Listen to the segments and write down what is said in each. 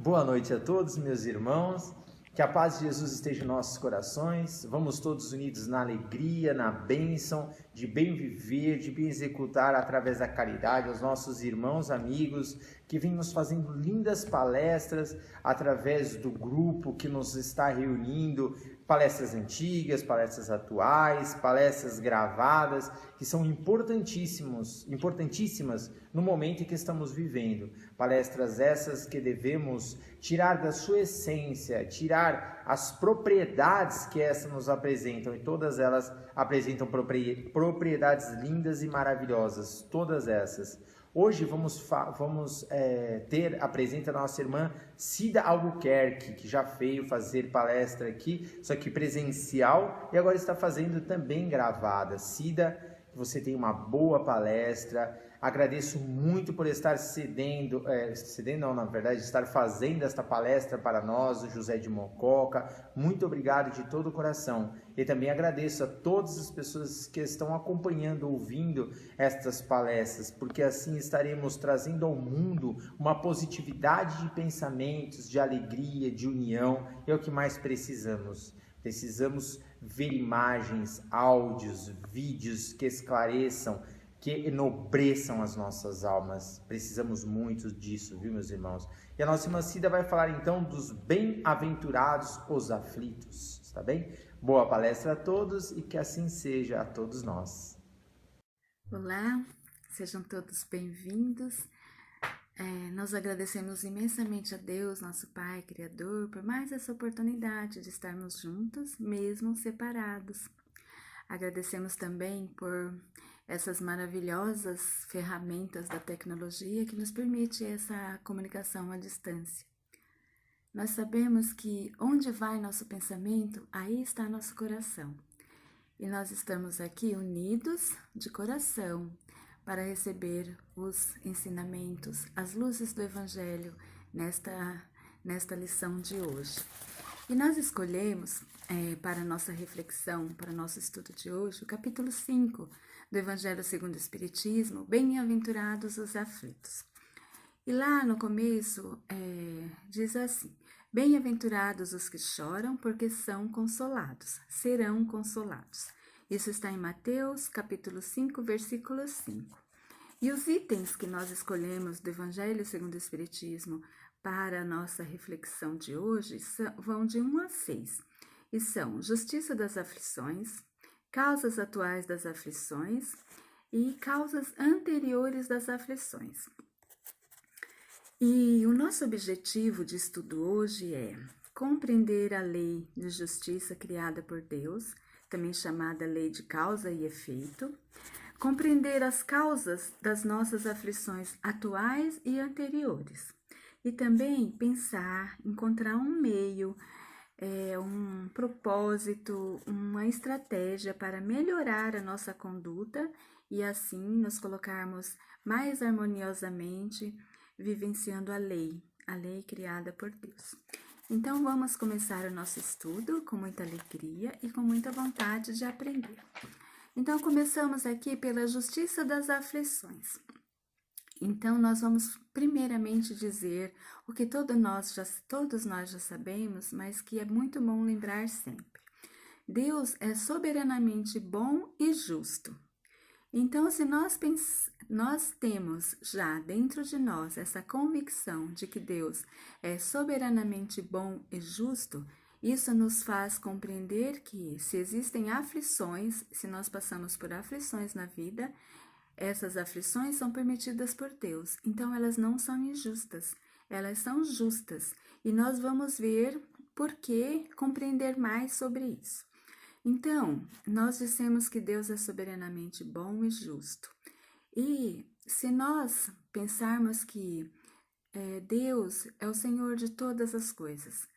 Boa noite a todos, meus irmãos. Que a paz de Jesus esteja em nossos corações. Vamos todos unidos na alegria, na bênção, de bem viver, de bem executar através da caridade aos nossos irmãos, amigos, que vêm nos fazendo lindas palestras através do grupo que nos está reunindo, palestras antigas, palestras atuais, palestras gravadas, que são importantíssimas no momento em que estamos vivendo. Palestras essas que devemos tirar da sua essência, tirar as propriedades que essas nos apresentam, e todas elas apresentam propriedades lindas e maravilhosas, todas essas. Hoje vamos ter a presença da nossa irmã Cida Albuquerque, que já veio fazer palestra aqui, só que presencial, e agora está fazendo também gravada. Cida, que você tenha uma boa palestra. Agradeço muito por estar estar fazendo esta palestra para nós, o José de Mococa. Muito obrigado de todo o coração. E também agradeço a todas as pessoas que estão acompanhando, ouvindo estas palestras, porque assim estaremos trazendo ao mundo uma positividade de pensamentos, de alegria, de união. É o que mais precisamos. Precisamos ver imagens, áudios, vídeos que esclareçam, que enobreçam as nossas almas. Precisamos muito disso, viu, meus irmãos? E a nossa irmã Cida vai falar então dos bem-aventurados os aflitos, está bem? Boa palestra a todos e que assim seja a todos nós. Olá, sejam todos bem-vindos. Nós agradecemos imensamente a Deus, nosso Pai, Criador, por mais essa oportunidade de estarmos juntos, mesmo separados. Agradecemos também por essas maravilhosas ferramentas da tecnologia que nos permite essa comunicação à distância. Nós sabemos que onde vai nosso pensamento, aí está nosso coração. E nós estamos aqui unidos de coração para receber os ensinamentos, as luzes do Evangelho nesta lição de hoje. E nós escolhemos para nossa reflexão, para nosso estudo de hoje, o capítulo 5 do Evangelho segundo o Espiritismo, Bem-aventurados os aflitos. E lá no começo diz assim: Bem-aventurados os que choram, porque são consolados, serão consolados. Isso está em Mateus, capítulo 5, versículo 5. E os itens que nós escolhemos do Evangelho segundo o Espiritismo para a nossa reflexão de hoje vão de 1 a 6, e são justiça das aflições, causas atuais das aflições e causas anteriores das aflições. E o nosso objetivo de estudo hoje é compreender a lei de justiça criada por Deus, também chamada lei de causa e efeito, compreender as causas das nossas aflições atuais e anteriores, e também pensar, encontrar um meio, um propósito, uma estratégia para melhorar a nossa conduta e assim nos colocarmos mais harmoniosamente vivenciando a lei criada por Deus. Então vamos começar o nosso estudo com muita alegria e com muita vontade de aprender. Então começamos aqui pela justiça das aflições. Então nós vamos primeiramente dizer o que todos nós já sabemos, mas que é muito bom lembrar sempre. Deus é soberanamente bom e justo. Então, se nós temos já dentro de nós essa convicção de que Deus é soberanamente bom e justo, isso nos faz compreender que se existem aflições, se nós passamos por aflições na vida, essas aflições são permitidas por Deus. Então, elas não são injustas, elas são justas. E nós vamos ver por que compreender mais sobre isso. Então, nós dissemos que Deus é soberanamente bom e justo. E se nós pensarmos que Deus é o Senhor de todas as coisas,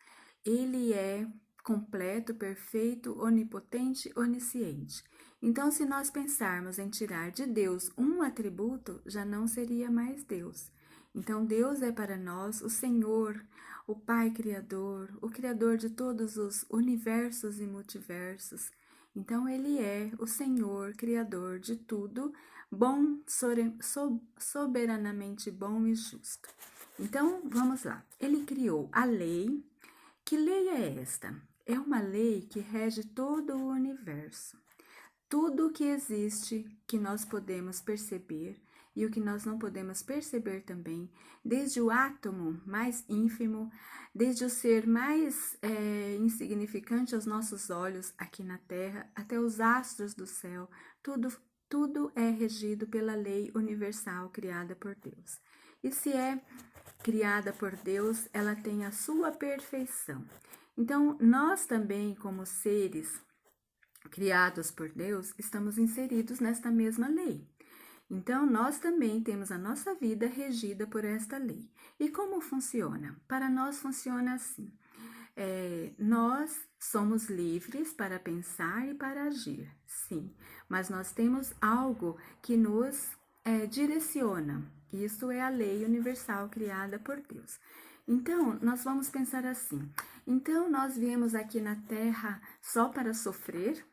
Ele é completo, perfeito, onipotente, onisciente. Então, se nós pensarmos em tirar de Deus um atributo, já não seria mais Deus. Então, Deus é para nós o Senhor, o Pai Criador, o Criador de todos os universos e multiversos. Então, Ele é o Senhor, Criador de tudo, bom, soberanamente bom e justo. Então, vamos lá. Ele criou a lei. Que lei é esta? É uma lei que rege todo o universo. Tudo o que existe que nós podemos perceber e o que nós não podemos perceber também, desde o átomo mais ínfimo, desde o ser mais insignificante aos nossos olhos aqui na Terra, até os astros do céu, tudo é regido pela lei universal criada por Deus. E se é criada por Deus, ela tem a sua perfeição. Então, nós também, como seres criados por Deus, estamos inseridos nesta mesma lei. Então, nós também temos a nossa vida regida por esta lei. E como funciona? Para nós funciona assim. Nós somos livres para pensar e para agir, sim, mas nós temos algo que nos direciona. Isso é a lei universal criada por Deus. Então, nós vamos pensar assim. Então, nós viemos aqui na Terra só para sofrer?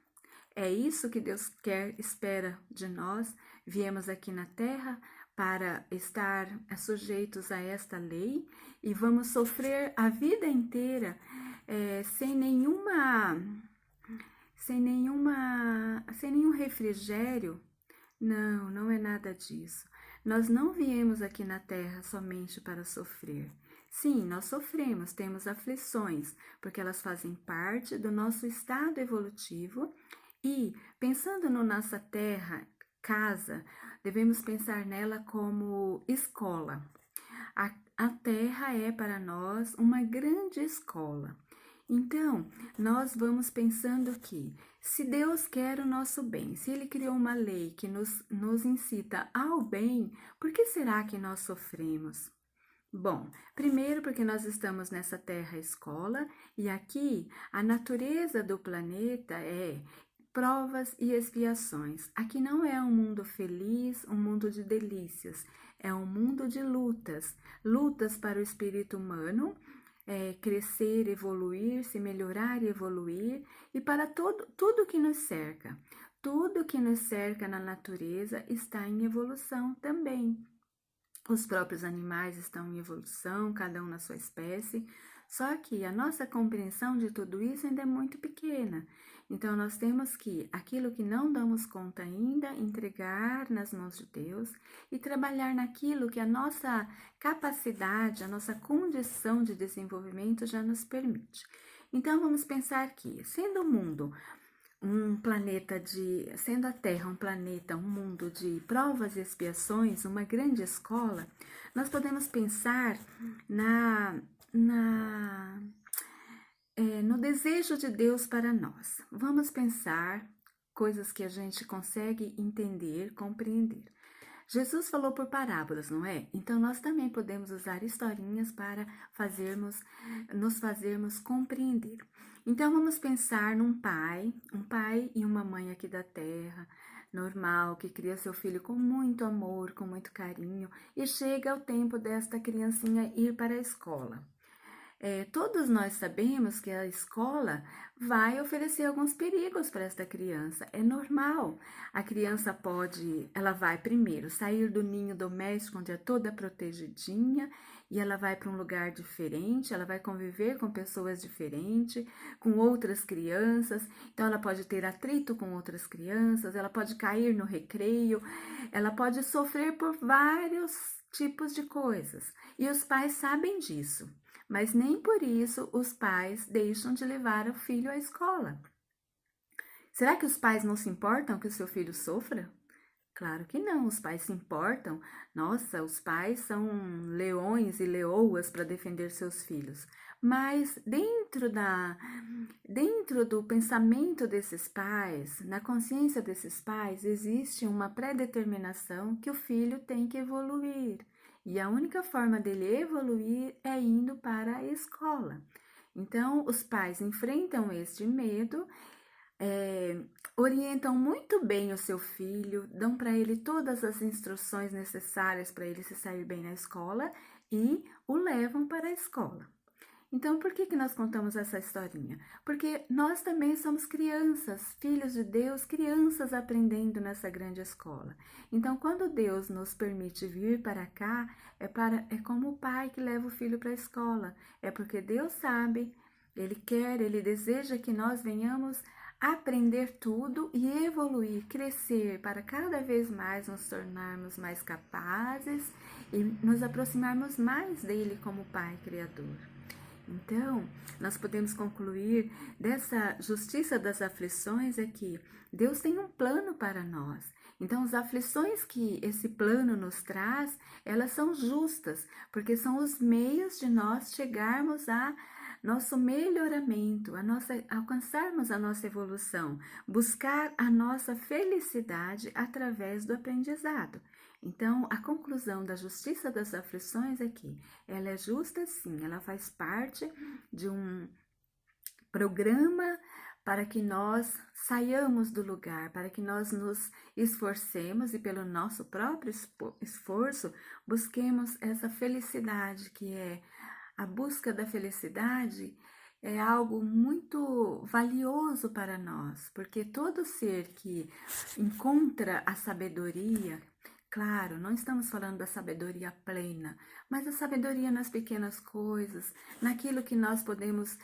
É isso que Deus espera de nós? Viemos aqui na Terra para estar sujeitos a esta lei e vamos sofrer a vida inteira sem nenhum refrigério? Não, não é nada disso. Nós não viemos aqui na Terra somente para sofrer. Sim, nós sofremos, temos aflições, porque elas fazem parte do nosso estado evolutivo. E, pensando na nossa terra, casa, devemos pensar nela como escola. A terra é para nós uma grande escola. Então, nós vamos pensando que, se Deus quer o nosso bem, se Ele criou uma lei que nos incita ao bem, por que será que nós sofremos? Bom, primeiro porque nós estamos nessa terra escola e aqui a natureza do planeta é provas e expiações. Aqui não é um mundo feliz, um mundo de delícias, é um mundo de lutas. Lutas para o espírito humano crescer, evoluir, se melhorar e evoluir, e para tudo que nos cerca. Tudo que nos cerca na natureza está em evolução também. Os próprios animais estão em evolução, cada um na sua espécie, só que a nossa compreensão de tudo isso ainda é muito pequena. Então, nós temos que, aquilo que não damos conta ainda, entregar nas mãos de Deus e trabalhar naquilo que a nossa capacidade, a nossa condição de desenvolvimento já nos permite. Então, vamos pensar que, sendo o mundo sendo a Terra um planeta, um mundo de provas e expiações, uma grande escola, nós podemos pensar no desejo de Deus para nós. Vamos pensar coisas que a gente consegue entender, compreender. Jesus falou por parábolas, não é? Então, nós também podemos usar historinhas para nos fazermos compreender. Então, vamos pensar num pai, e uma mãe aqui da terra, normal, que cria seu filho com muito amor, com muito carinho, e chega o tempo desta criancinha ir para a escola. Todos nós sabemos que a escola vai oferecer alguns perigos para esta criança. É normal. A criança ela vai primeiro sair do ninho doméstico, onde é toda protegidinha, e ela vai para um lugar diferente, ela vai conviver com pessoas diferentes, com outras crianças. Então, ela pode ter atrito com outras crianças, ela pode cair no recreio, ela pode sofrer por vários tipos de coisas. E os pais sabem disso. Mas nem por isso os pais deixam de levar o filho à escola. Será que os pais não se importam que o seu filho sofra? Claro que não, os pais se importam. Nossa, os pais são leões e leoas para defender seus filhos. Mas dentro do pensamento desses pais, na consciência desses pais, existe uma pré-determinação que o filho tem que evoluir. E a única forma dele evoluir é indo para a escola. Então, os pais enfrentam este medo, orientam muito bem o seu filho, dão para ele todas as instruções necessárias para ele se sair bem na escola e o levam para a escola. Então, por que nós contamos essa historinha? Porque nós também somos crianças, filhos de Deus, crianças aprendendo nessa grande escola. Então, quando Deus nos permite vir para cá, é como o pai que leva o filho para a escola. É porque Deus sabe, Ele quer, Ele deseja que nós venhamos aprender tudo e evoluir, crescer para cada vez mais nos tornarmos mais capazes e nos aproximarmos mais dele como Pai Criador. Então, nós podemos concluir dessa justiça das aflições é que Deus tem um plano para nós. Então, as aflições que esse plano nos traz, elas são justas, porque são os meios de nós chegarmos a nosso melhoramento, alcançarmos a nossa evolução, buscar a nossa felicidade através do aprendizado. Então, a conclusão da justiça das aflições é que ela é justa sim, ela faz parte de um programa para que nós saiamos do lugar, para que nós nos esforcemos e pelo nosso próprio esforço busquemos essa felicidade que é a busca da felicidade é algo muito valioso para nós, porque todo ser que encontra a sabedoria, claro, não estamos falando da sabedoria plena, mas a sabedoria nas pequenas coisas, naquilo que nós podemos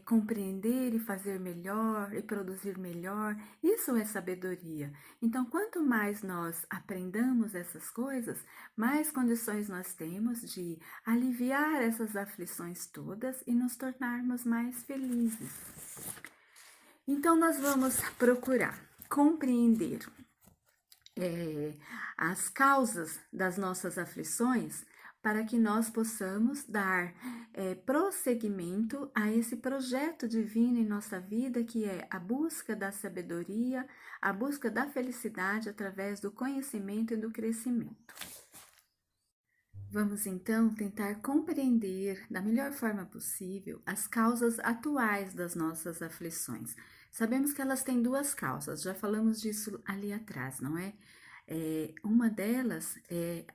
compreender e fazer melhor e produzir melhor, isso é sabedoria. Então, quanto mais nós aprendamos essas coisas, mais condições nós temos de aliviar essas aflições todas e nos tornarmos mais felizes. Então, nós vamos procurar compreender as causas das nossas aflições para que nós possamos dar prosseguimento a esse projeto divino em nossa vida, que é a busca da sabedoria, a busca da felicidade através do conhecimento e do crescimento. Vamos então tentar compreender da melhor forma possível as causas atuais das nossas aflições. Sabemos que elas têm duas causas, já falamos disso ali atrás, não é? Uma delas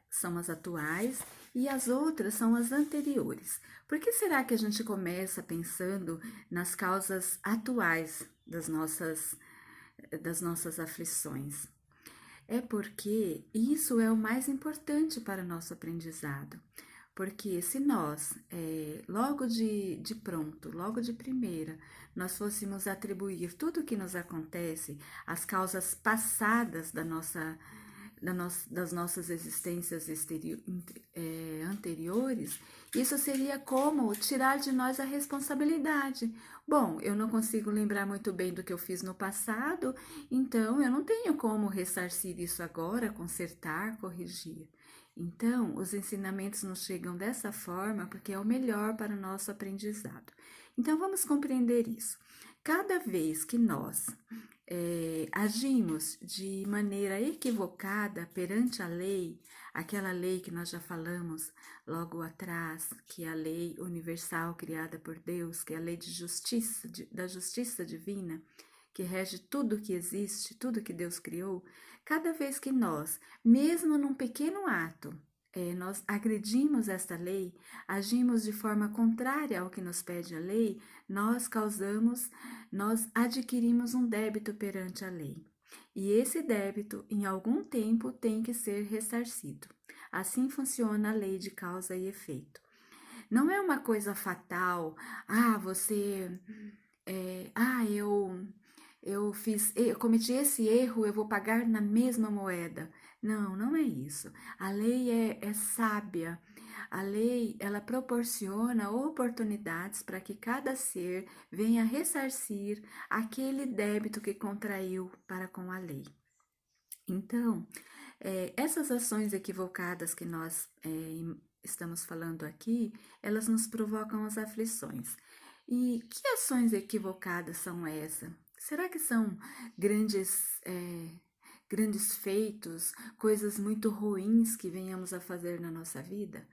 são as atuais e as outras são as anteriores. Por que será que a gente começa pensando nas causas atuais das nossas aflições? É porque isso é o mais importante para o nosso aprendizado. Porque se nós, logo de pronto, logo de primeira, nós fôssemos atribuir tudo o que nos acontece às causas passadas das nossas existências anteriores, isso seria como tirar de nós a responsabilidade. Bom, eu não consigo lembrar muito bem do que eu fiz no passado, então eu não tenho como ressarcir isso agora, consertar, corrigir. Então, os ensinamentos nos chegam dessa forma porque é o melhor para o nosso aprendizado. Então, vamos compreender isso. Cada vez que nós agimos de maneira equivocada perante a lei, aquela lei que nós já falamos logo atrás, que é a lei universal criada por Deus, que é a lei de justiça, da justiça divina, que rege tudo que existe, tudo que Deus criou, cada vez que nós, mesmo num pequeno ato, nós agredimos esta lei, agimos de forma contrária ao que nos pede a lei, nós adquirimos um débito perante a lei. E esse débito, em algum tempo, tem que ser ressarcido. Assim funciona a lei de causa e efeito. Não é uma coisa fatal, eu cometi esse erro, eu vou pagar na mesma moeda. Não, não é isso. A lei é sábia. A lei, ela proporciona oportunidades para que cada ser venha ressarcir aquele débito que contraiu para com a lei. Então, essas ações equivocadas que nós estamos falando aqui, elas nos provocam as aflições. E que ações equivocadas são essas? Será que são grandes feitos, coisas muito ruins que venhamos a fazer na nossa vida?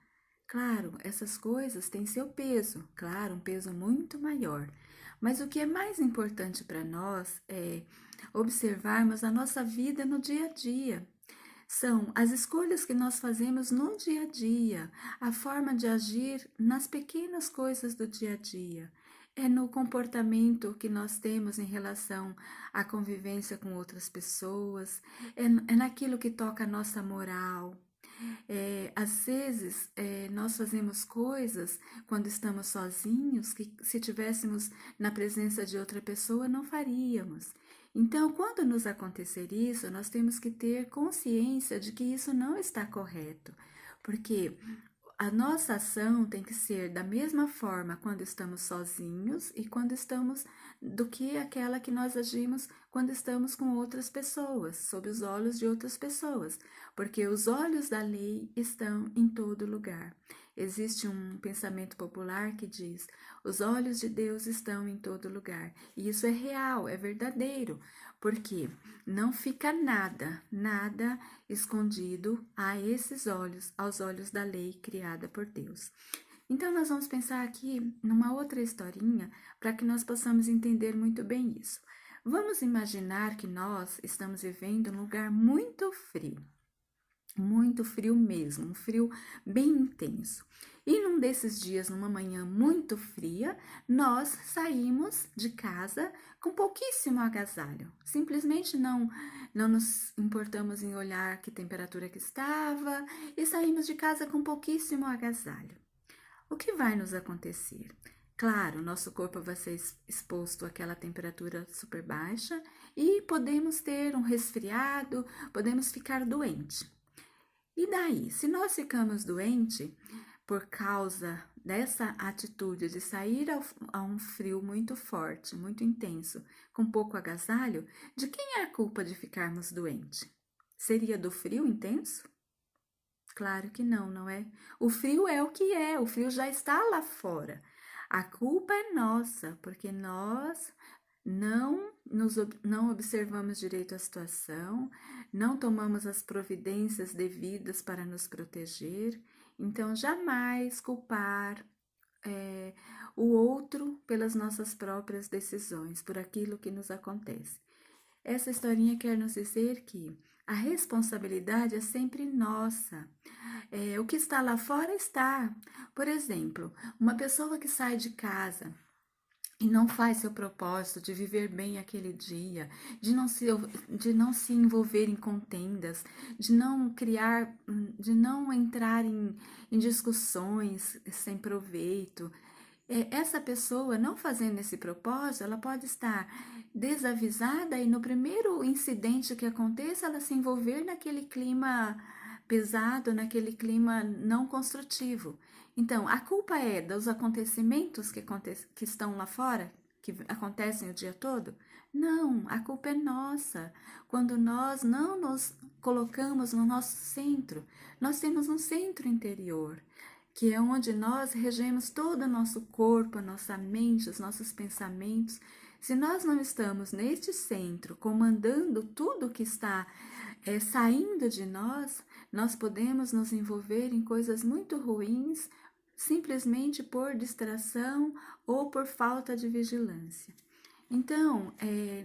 Claro, essas coisas têm seu peso, claro, um peso muito maior. Mas o que é mais importante para nós é observarmos a nossa vida no dia a dia. São as escolhas que nós fazemos no dia a dia, a forma de agir nas pequenas coisas do dia a dia. É no comportamento que nós temos em relação à convivência com outras pessoas, é naquilo que toca a nossa moral. Às vezes, nós fazemos coisas quando estamos sozinhos que, se tivéssemos na presença de outra pessoa, não faríamos. Então, quando nos acontecer isso, nós temos que ter consciência de que isso não está correto, porque a nossa ação tem que ser da mesma forma quando estamos sozinhos e quando estamos do que aquela que nós agimos quando estamos com outras pessoas, sob os olhos de outras pessoas, porque os olhos da lei estão em todo lugar. Existe um pensamento popular que diz: os olhos de Deus estão em todo lugar. E isso é real, é verdadeiro, porque não fica nada escondido a esses olhos, aos olhos da lei criada por Deus. Então, nós vamos pensar aqui numa outra historinha para que nós possamos entender muito bem isso. Vamos imaginar que nós estamos vivendo num lugar muito frio mesmo, um frio bem intenso. E num desses dias, numa manhã muito fria, nós saímos de casa com pouquíssimo agasalho. Simplesmente não nos importamos em olhar que temperatura que estava e saímos de casa com pouquíssimo agasalho. O que vai nos acontecer? Claro, nosso corpo vai ser exposto àquela temperatura super baixa e podemos ter um resfriado, podemos ficar doente. E daí, se nós ficamos doentes por causa dessa atitude de sair a um frio muito forte, muito intenso, com pouco agasalho, de quem é a culpa de ficarmos doentes? Seria do frio intenso? Claro que não, não é? O frio é o que é, o frio já está lá fora. A culpa é nossa, porque nós não observamos direito a situação, não tomamos as providências devidas para nos proteger. Então, jamais culpar o outro pelas nossas próprias decisões, por aquilo que nos acontece. Essa historinha quer nos dizer que a responsabilidade é sempre nossa. O que está lá fora está. Por exemplo, uma pessoa que sai de casa e não faz seu propósito de viver bem aquele dia, de não se envolver em contendas, de não entrar em discussões sem proveito. Essa pessoa, não fazendo esse propósito, ela pode estar desavisada e no primeiro incidente que aconteça, ela se envolver naquele clima pesado, naquele clima não construtivo. Então, a culpa é dos acontecimentos que estão lá fora, que acontecem o dia todo? Não, a culpa é nossa. Quando nós não nos colocamos no nosso centro, nós temos um centro interior, que é onde nós regemos todo o nosso corpo, a nossa mente, os nossos pensamentos. Se nós não estamos neste centro, comandando tudo que está saindo de nós, nós podemos nos envolver em coisas muito ruins, simplesmente por distração ou por falta de vigilância. Então,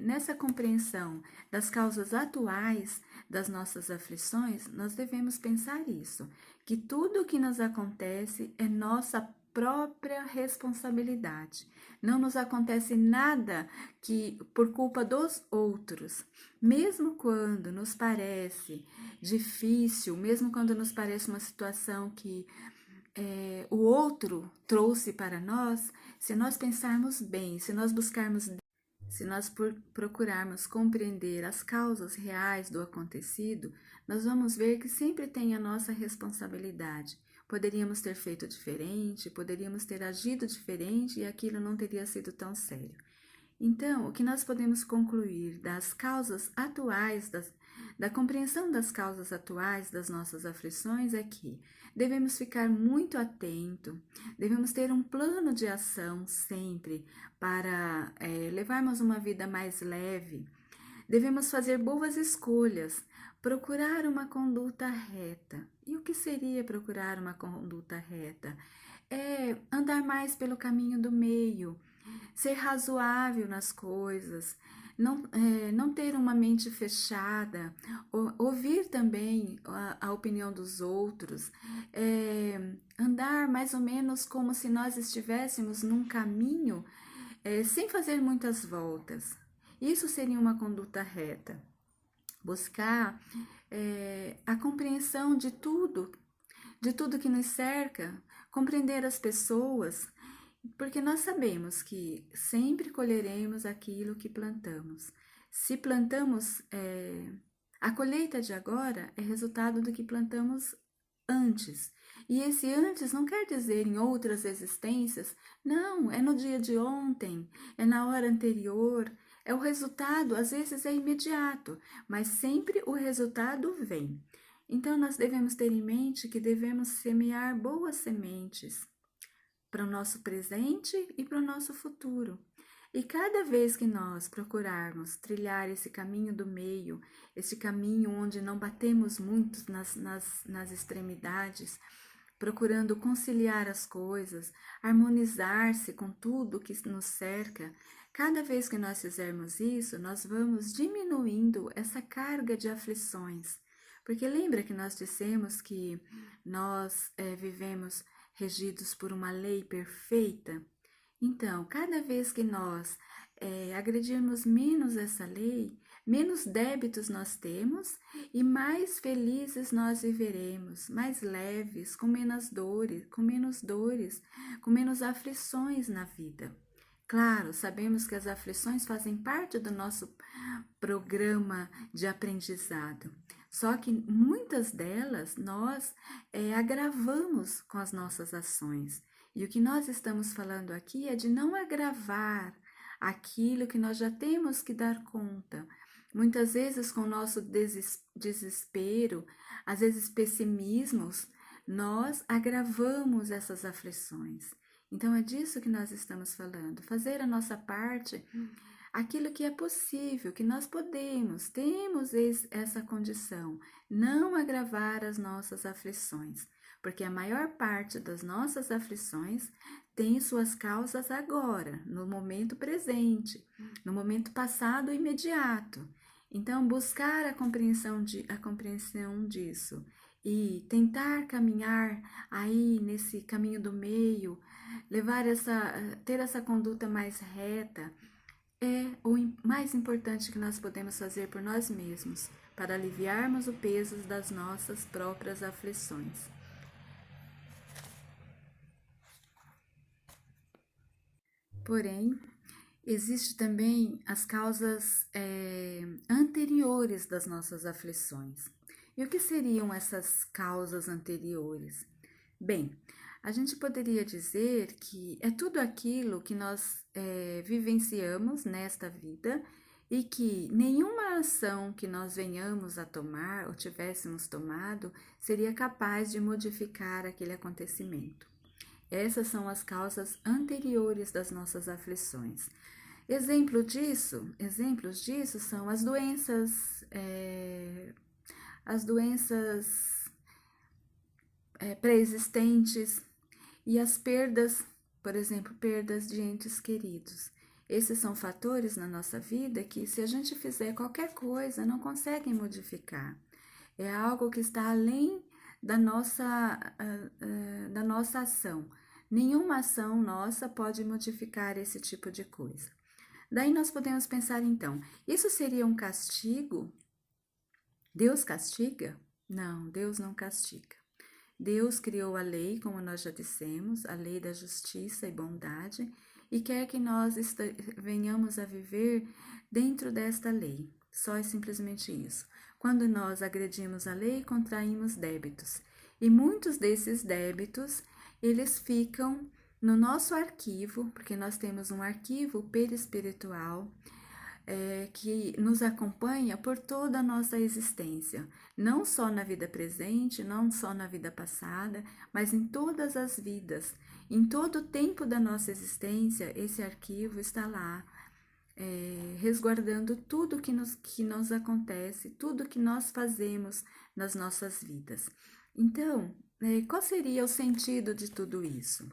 nessa compreensão das causas atuais das nossas aflições, nós devemos pensar isso, que tudo o que nos acontece é nossa própria responsabilidade. Não nos acontece nada que por culpa dos outros. Mesmo quando nos parece difícil, mesmo quando nos parece uma situação que o outro trouxe para nós, se nós pensarmos bem, se nós procurarmos compreender as causas reais do acontecido, nós vamos ver que sempre tem a nossa responsabilidade. Poderíamos ter feito diferente, poderíamos ter agido diferente e aquilo não teria sido tão sério. Então, o que nós podemos concluir das causas atuais, da compreensão das causas atuais das nossas aflições é que devemos ficar muito atento, devemos ter um plano de ação sempre para levarmos uma vida mais leve, devemos fazer boas escolhas, procurar uma conduta reta. E o que seria procurar uma conduta reta? É andar mais pelo caminho do meio, ser razoável nas coisas, não ter uma mente fechada, ouvir também a opinião dos outros, andar mais ou menos como se nós estivéssemos num caminho sem fazer muitas voltas. Isso seria uma conduta reta. Buscar a compreensão de tudo que nos cerca, compreender as pessoas, porque nós sabemos que sempre colheremos aquilo que plantamos. Se plantamos, a colheita de agora é resultado do que plantamos antes. E esse antes não quer dizer em outras existências, não, é no dia de ontem, é na hora anterior, é o resultado, às vezes é imediato, mas sempre o resultado vem. Então nós devemos ter em mente que devemos semear boas sementes para o nosso presente e para o nosso futuro. E cada vez que nós procurarmos trilhar esse caminho do meio, esse caminho onde não batemos muito nas extremidades, procurando conciliar as coisas, harmonizar-se com tudo que nos cerca, cada vez que nós fizermos isso, nós vamos diminuindo essa carga de aflições. Porque lembra que nós dissemos que nós vivemos regidos por uma lei perfeita? Então, cada vez que nós agredirmos menos essa lei, menos débitos nós temos e mais felizes nós viveremos, mais leves, com menos dores, com menos aflições na vida. Claro, sabemos que as aflições fazem parte do nosso programa de aprendizado, só que muitas delas nós agravamos com as nossas ações. E o que nós estamos falando aqui é de não agravar aquilo que nós já temos que dar conta. Muitas vezes, com o nosso desespero, às vezes pessimismos, nós agravamos essas aflições. Então, é disso que nós estamos falando, fazer a nossa parte, aquilo que é possível, que nós podemos, temos essa condição, não agravar as nossas aflições, porque a maior parte das nossas aflições tem suas causas agora, no momento presente, no momento passado imediato. Então, buscar a compreensão disso e tentar caminhar aí nesse caminho do meio, ter essa conduta mais reta, é o mais importante que nós podemos fazer por nós mesmos, para aliviarmos o peso das nossas próprias aflições. Porém, existe também as causas anteriores das nossas aflições. E o que seriam essas causas anteriores? Bem, a gente poderia dizer que é tudo aquilo que nós vivenciamos nesta vida e que nenhuma ação que nós venhamos a tomar ou tivéssemos tomado seria capaz de modificar aquele acontecimento. Essas são as causas anteriores das nossas aflições. Exemplos disso são as doenças pré-existentes e as perdas, por exemplo, perdas de entes queridos. Esses são fatores na nossa vida que, se a gente fizer qualquer coisa, não conseguem modificar. É algo que está além da nossa ação. Nenhuma ação nossa pode modificar esse tipo de coisa. Daí nós podemos pensar então, isso seria um castigo? Deus castiga? Não, Deus não castiga. Deus criou a lei, como nós já dissemos, a lei da justiça e bondade, e quer que nós venhamos a viver dentro desta lei. Só e simplesmente isso. Quando nós agredimos a lei, contraímos débitos. E muitos desses débitos, eles ficam no nosso arquivo, porque nós temos um arquivo perispiritual, que nos acompanha por toda a nossa existência, não só na vida presente, não só na vida passada, mas em todas as vidas. Em todo o tempo da nossa existência, esse arquivo está lá, resguardando tudo que nos acontece, tudo que nós fazemos nas nossas vidas. Então, qual seria o sentido de tudo isso?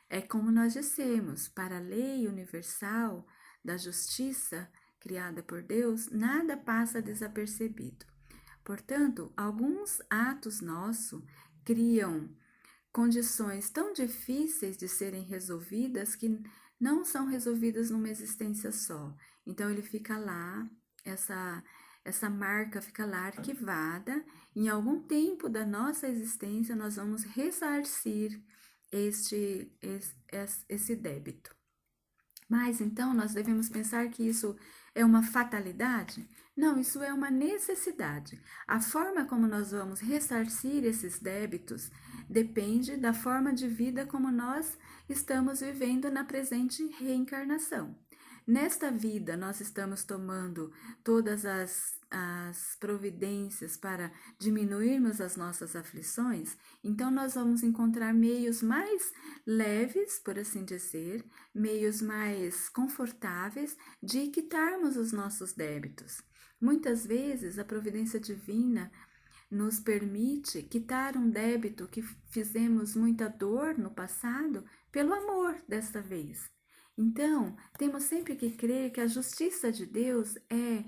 É como nós dissemos, para a lei universal da justiça, criada por Deus, nada passa desapercebido. Portanto, alguns atos nossos criam condições tão difíceis de serem resolvidas que não são resolvidas numa existência só. Então ele fica lá, essa marca fica lá arquivada. Em algum tempo da nossa existência nós vamos ressarcir esse débito. Mas então nós devemos pensar que isso é uma fatalidade? Não, isso é uma necessidade. A forma como nós vamos ressarcir esses débitos depende da forma de vida como nós estamos vivendo na presente reencarnação. Nesta vida, nós estamos tomando todas as providências para diminuirmos as nossas aflições, então nós vamos encontrar meios mais leves, por assim dizer, meios mais confortáveis de quitarmos os nossos débitos. Muitas vezes, a providência divina nos permite quitar um débito que fizemos muita dor no passado pelo amor desta vez. Então, temos sempre que crer que a justiça de Deus é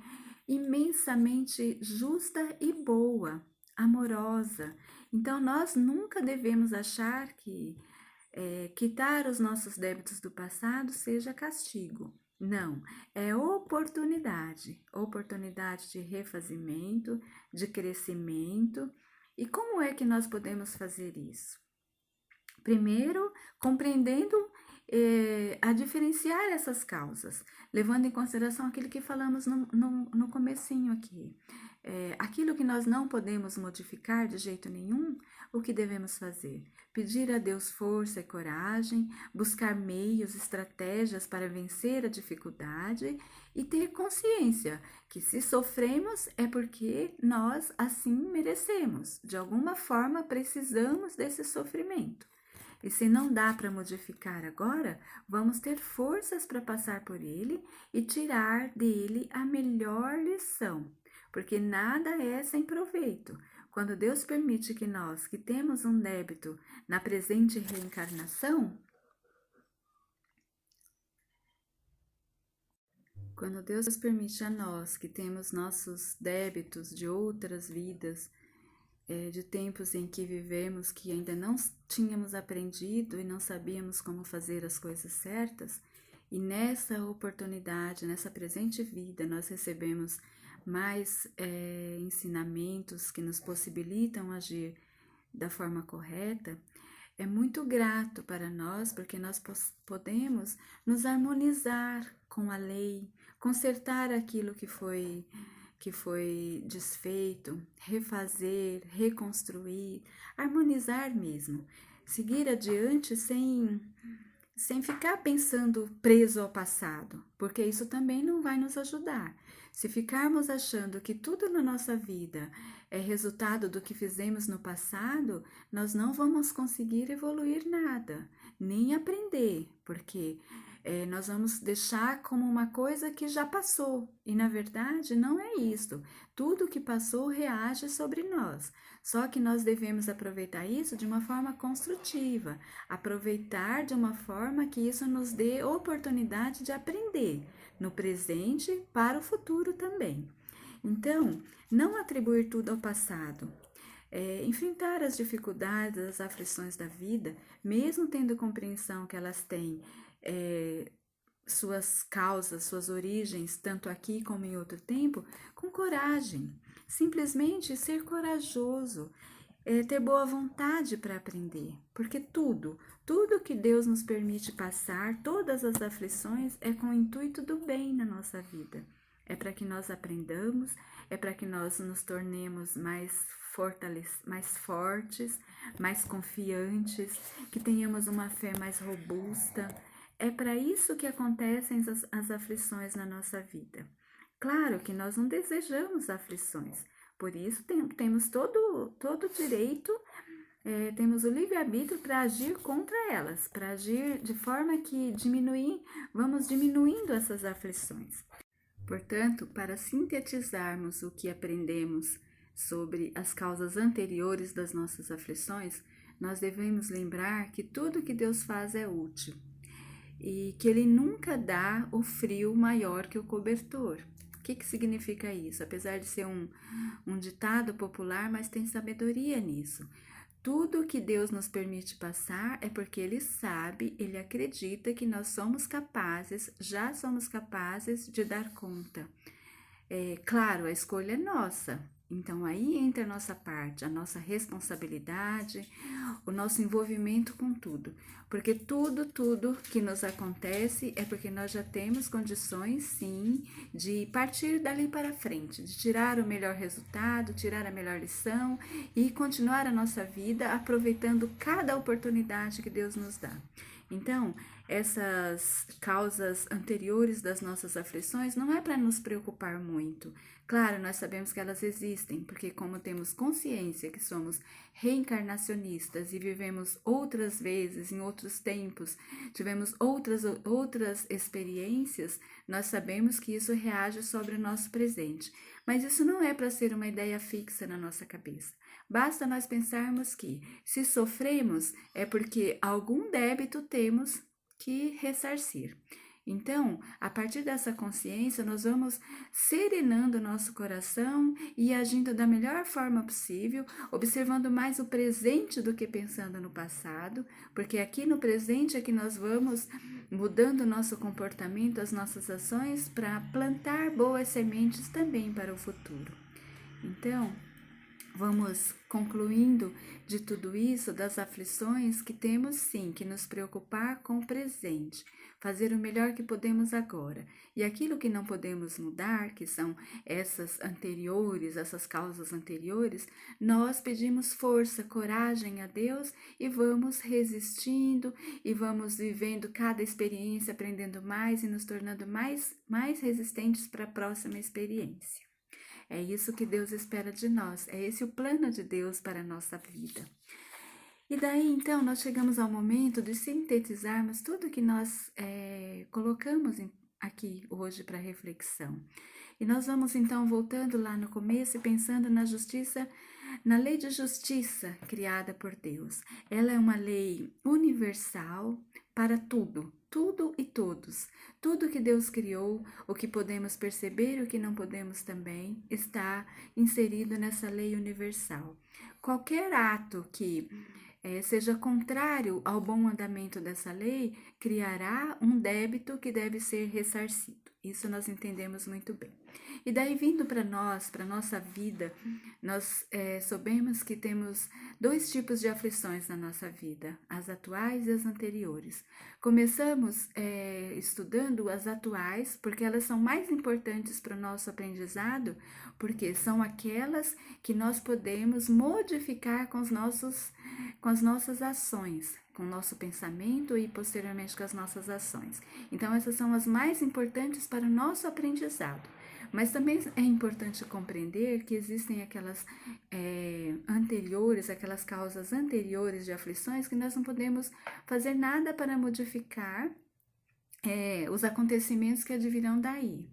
imensamente justa e boa, amorosa. Então, nós nunca devemos achar que quitar os nossos débitos do passado seja castigo. Não, é oportunidade de refazimento, de crescimento. E como é que nós podemos fazer isso? Primeiro, compreendendo a diferenciar essas causas, levando em consideração aquilo que falamos no comecinho aqui. Aquilo que nós não podemos modificar de jeito nenhum, o que devemos fazer? Pedir a Deus força e coragem, buscar meios, estratégias para vencer a dificuldade e ter consciência que se sofremos é porque nós assim merecemos. De alguma forma precisamos desse sofrimento. E se não dá para modificar agora, vamos ter forças para passar por ele e tirar dele a melhor lição, porque nada é sem proveito. Quando Deus permite que nós, que temos um débito na presente reencarnação, quando Deus permite a nós, que temos nossos débitos de outras vidas, de tempos em que vivemos que ainda não tínhamos aprendido e não sabíamos como fazer as coisas certas, e nessa oportunidade, nessa presente vida, nós recebemos mais ensinamentos que nos possibilitam agir da forma correta, é muito grato para nós, porque nós podemos nos harmonizar com a lei, consertar aquilo que foi desfeito, refazer, reconstruir, harmonizar mesmo, seguir adiante sem ficar pensando preso ao passado, porque isso também não vai nos ajudar. Se ficarmos achando que tudo na nossa vida é resultado do que fizemos no passado, nós não vamos conseguir evoluir nada, nem aprender, porque nós vamos deixar como uma coisa que já passou, e na verdade não é isso. Tudo que passou reage sobre nós, só que nós devemos aproveitar isso de uma forma construtiva, aproveitar de uma forma que isso nos dê oportunidade de aprender no presente para o futuro também. Então, não atribuir tudo ao passado. Enfrentar as dificuldades, as aflições da vida, mesmo tendo compreensão que elas têm suas causas, suas origens, tanto aqui como em outro tempo, com coragem. Simplesmente ser corajoso, ter boa vontade para aprender, porque tudo que Deus nos permite passar, todas as aflições, é com o intuito do bem na nossa vida. É para que nós aprendamos, é para que nós nos tornemos mais fortes, mais confiantes, que tenhamos uma fé mais robusta. É para isso que acontecem as aflições na nossa vida. Claro que nós não desejamos aflições, por isso temos todo o direito, temos o livre-arbítrio para agir contra elas, para agir de forma que vamos diminuindo essas aflições. Portanto, para sintetizarmos o que aprendemos sobre as causas anteriores das nossas aflições, nós devemos lembrar que tudo que Deus faz é útil. e que ele nunca dá o frio maior que o cobertor. O que significa isso? Apesar de ser um ditado popular, mas tem sabedoria nisso. Tudo que Deus nos permite passar é porque Ele sabe, Ele acredita que nós somos capazes, já somos capazes de dar conta. Claro, a escolha é nossa. Então aí entra a nossa parte, a nossa responsabilidade, o nosso envolvimento com tudo. Porque tudo que nos acontece é porque nós já temos condições, sim, de partir dali para frente, de tirar o melhor resultado, tirar a melhor lição e continuar a nossa vida aproveitando cada oportunidade que Deus nos dá. Então, essas causas anteriores das nossas aflições não é para nos preocupar muito. Claro, nós sabemos que elas existem, porque como temos consciência que somos reencarnacionistas e vivemos outras vezes, em outros tempos, tivemos outras experiências, nós sabemos que isso reage sobre o nosso presente. Mas isso não é para ser uma ideia fixa na nossa cabeça. Basta nós pensarmos que, se sofremos, é porque algum débito temos que ressarcir. Então, a partir dessa consciência, nós vamos serenando o nosso coração e agindo da melhor forma possível, observando mais o presente do que pensando no passado, porque aqui no presente é que nós vamos mudando o nosso comportamento, as nossas ações, para plantar boas sementes também para o futuro. Então, vamos concluindo de tudo isso, das aflições, que temos sim que nos preocupar com o presente, fazer o melhor que podemos agora. E aquilo que não podemos mudar, que são essas causas anteriores, nós pedimos força, coragem a Deus e vamos resistindo e vamos vivendo cada experiência, aprendendo mais e nos tornando mais resistentes para a próxima experiência. É isso que Deus espera de nós, é esse o plano de Deus para a nossa vida. E daí, então, nós chegamos ao momento de sintetizarmos tudo que nós colocamos aqui hoje para reflexão. E nós vamos, então, voltando lá no começo e pensando na justiça, na lei de justiça criada por Deus. Ela é uma lei universal para tudo e todos. Tudo que Deus criou, o que podemos perceber e o que não podemos também, está inserido nessa lei universal. Qualquer ato que seja contrário ao bom andamento dessa lei, criará um débito que deve ser ressarcido. Isso nós entendemos muito bem. E daí, vindo para nós, para nossa vida, nós soubemos que temos dois tipos de aflições na nossa vida, as atuais e as anteriores. Começamos estudando as atuais, porque elas são mais importantes para o nosso aprendizado, porque são aquelas que nós podemos modificar com as nossas ações, com o nosso pensamento e posteriormente com as nossas ações. Então, essas são as mais importantes para o nosso aprendizado. Mas também é importante compreender que existem aquelas aquelas causas anteriores de aflições que nós não podemos fazer nada para modificar os acontecimentos que advirão daí.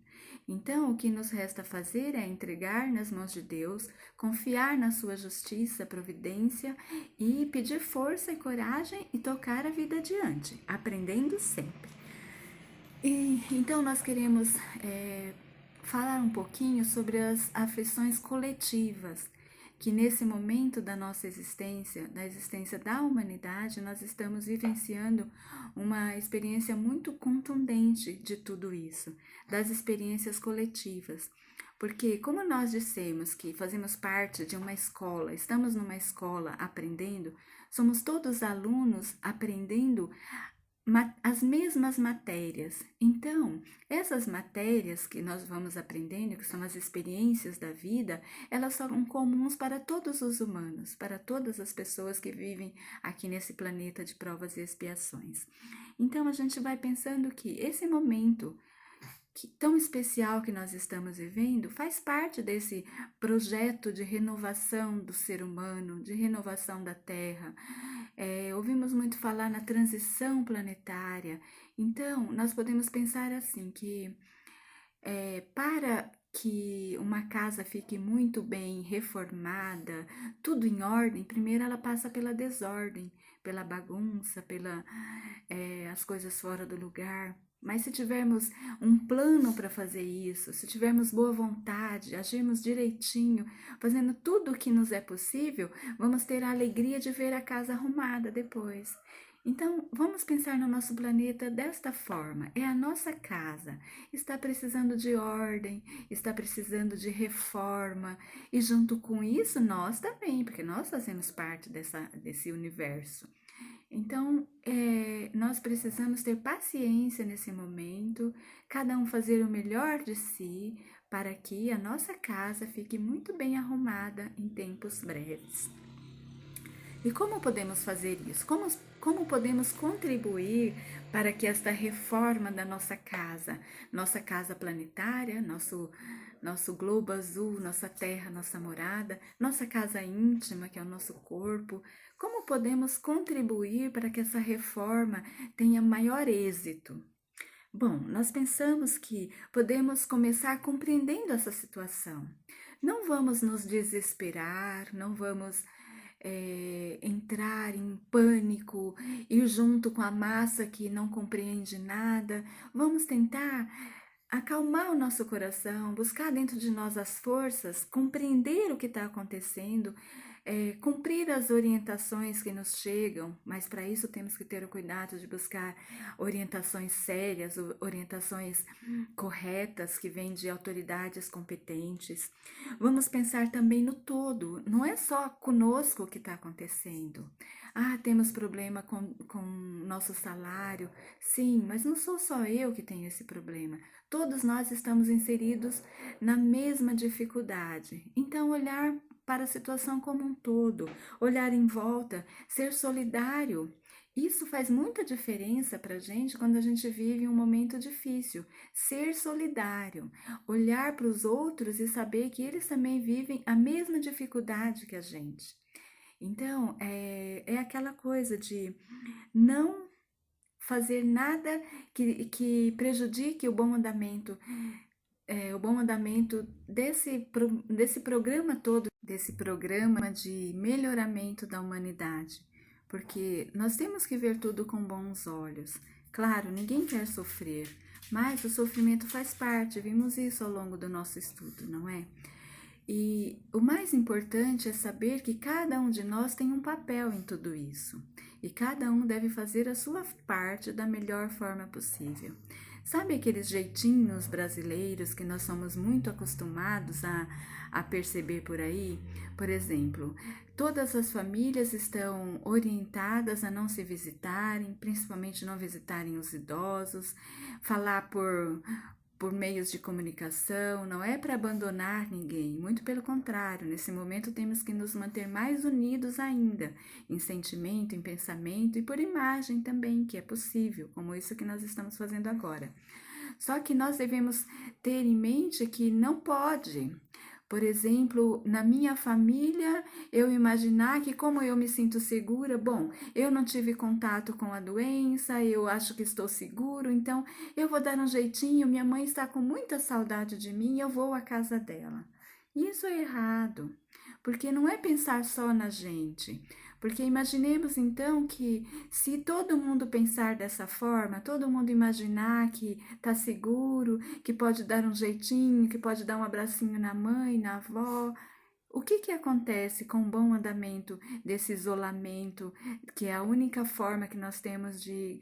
Então, o que nos resta fazer é entregar nas mãos de Deus, confiar na sua justiça, providência e pedir força e coragem e tocar a vida adiante, aprendendo sempre. Então, nós queremos falar um pouquinho sobre as aflições coletivas, que nesse momento da nossa existência, da existência da humanidade, nós estamos vivenciando uma experiência muito contundente de tudo isso, das experiências coletivas. Porque, como nós dissemos que fazemos parte de uma escola, estamos numa escola aprendendo, somos todos alunos aprendendo as mesmas matérias. Então, essas matérias que nós vamos aprendendo, que são as experiências da vida, elas são comuns para todos os humanos, para todas as pessoas que vivem aqui nesse planeta de provas e expiações. Então, a gente vai pensando que esse momento tão especial que nós estamos vivendo faz parte desse projeto de renovação do ser humano, de renovação da Terra. Ouvimos muito falar na transição planetária. Então, nós podemos pensar assim, que para que uma casa fique muito bem reformada, tudo em ordem, primeiro ela passa pela desordem, pela bagunça, pela as coisas fora do lugar. Mas se tivermos um plano para fazer isso, se tivermos boa vontade, agirmos direitinho, fazendo tudo o que nos é possível, vamos ter a alegria de ver a casa arrumada depois. Então, vamos pensar no nosso planeta desta forma: é a nossa casa, está precisando de ordem, está precisando de reforma, e junto com isso, nós também, porque nós fazemos parte desse universo. Então, nós precisamos ter paciência nesse momento, cada um fazer o melhor de si, para que a nossa casa fique muito bem arrumada em tempos breves. E como podemos fazer isso? Como podemos contribuir para que esta reforma da nossa casa planetária, nosso globo azul, nossa terra, nossa morada, nossa casa íntima, que é o nosso corpo, como podemos contribuir para que essa reforma tenha maior êxito? Bom, nós pensamos que podemos começar compreendendo essa situação. Não vamos nos desesperar, não vamos entrar em pânico, ir junto com a massa que não compreende nada. Vamos tentar acalmar o nosso coração, buscar dentro de nós as forças, compreender o que está acontecendo, cumprir as orientações que nos chegam, mas para isso temos que ter o cuidado de buscar orientações sérias, orientações corretas que vêm de autoridades competentes. Vamos pensar também no todo, não é só conosco o que está acontecendo. Temos problema com nosso salário. Sim, mas não sou só eu que tenho esse problema. Todos nós estamos inseridos na mesma dificuldade. Então, olhar para a situação como um todo, olhar em volta, ser solidário. Isso faz muita diferença para a gente quando a gente vive um momento difícil. Ser solidário, olhar para os outros e saber que eles também vivem a mesma dificuldade que a gente. Então, é aquela coisa de não fazer nada que prejudique o bom andamento desse programa todo, desse programa de melhoramento da humanidade, porque nós temos que ver tudo com bons olhos. Claro, ninguém quer sofrer, mas o sofrimento faz parte, vimos isso ao longo do nosso estudo, não é? E o mais importante é saber que cada um de nós tem um papel em tudo isso, e cada um deve fazer a sua parte da melhor forma possível. Sabe aqueles jeitinhos brasileiros que nós somos muito acostumados a perceber por aí? Por exemplo, todas as famílias estão orientadas a não se visitarem, principalmente não visitarem os idosos, falar por meios de comunicação, não é para abandonar ninguém, muito pelo contrário, nesse momento temos que nos manter mais unidos ainda, em sentimento, em pensamento e por imagem também, que é possível, como isso que nós estamos fazendo agora. Só que nós devemos ter em mente que não pode. Por exemplo, na minha família, eu imaginar que como eu me sinto segura, bom, eu não tive contato com a doença, eu acho que estou seguro, então eu vou dar um jeitinho, minha mãe está com muita saudade de mim, eu vou à casa dela. Isso é errado, porque não é pensar só na gente. Porque imaginemos então que se todo mundo pensar dessa forma, todo mundo imaginar que está seguro, que pode dar um jeitinho, que pode dar um abracinho na mãe, na avó, o que acontece com o bom andamento desse isolamento, que é a única forma que nós temos de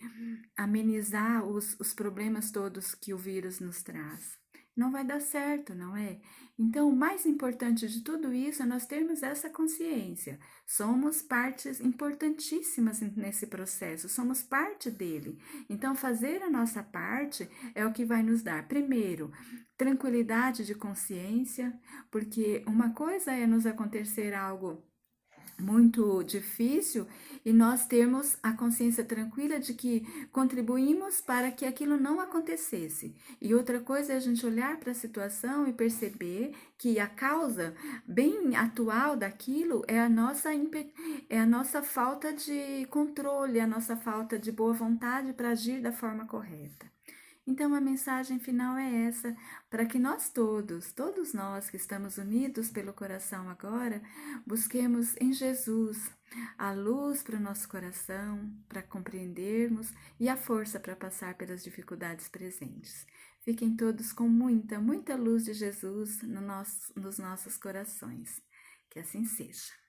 amenizar os problemas todos que o vírus nos traz? Não vai dar certo, não é? Então, o mais importante de tudo isso é nós termos essa consciência. Somos partes importantíssimas nesse processo, somos parte dele. Então, fazer a nossa parte é o que vai nos dar, primeiro, tranquilidade de consciência, porque uma coisa é nos acontecer algo muito difícil e nós termos a consciência tranquila de que contribuímos para que aquilo não acontecesse. E outra coisa é a gente olhar para a situação e perceber que a causa bem atual daquilo é a nossa falta de controle, a nossa falta de boa vontade para agir da forma correta. Então a mensagem final é essa, para que nós todos nós que estamos unidos pelo coração agora, busquemos em Jesus a luz para o nosso coração, para compreendermos e a força para passar pelas dificuldades presentes. Fiquem todos com muita luz de Jesus nos nossos corações. Que assim seja.